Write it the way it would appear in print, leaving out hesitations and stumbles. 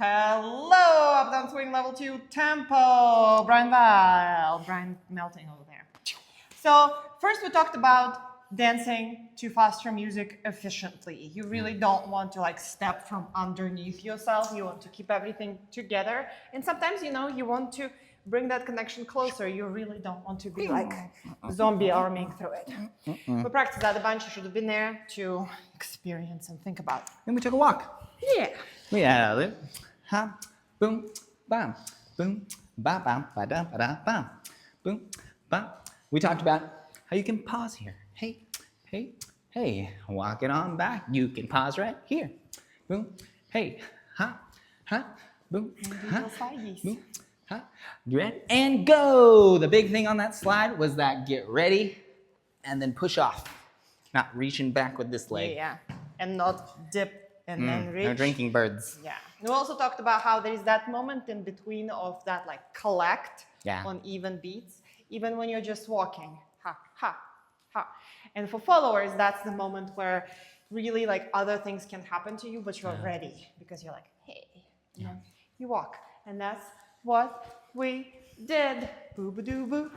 Hello, Uptown Swing Level 2 Tempo. Brian melting over there. So first we talked about dancing to faster music efficiently. You really don't want to like step from underneath yourself. You want to keep everything together. And sometimes, you want to bring that connection closer. You really don't want to be like zombie arming through it. We practiced that a bunch. You should have been there to experience and think about. Then we took a walk. Yeah. We had a little hop, boom, bam, boom, ba bam, ba da ba da bam, boom, bam. We talked about how you can pause here. Hey, hey, hey, walk it on back. You can pause right here. Boom, hey, ha, ha, boom, ha, boom, ha. Get ready and go. The big thing on that slide was that get ready and then push off. Not reaching back with this leg. Yeah. And not dip and then reach. No drinking birds. Yeah. And we also talked about how there is that moment in between of that like collect on even beats, even when you're just walking. Ha, ha, ha. And for followers, that's the moment where really like other things can happen to you, but you're ready because you're like, hey, you walk. And that's what we did. Boo-ba-doo-boo.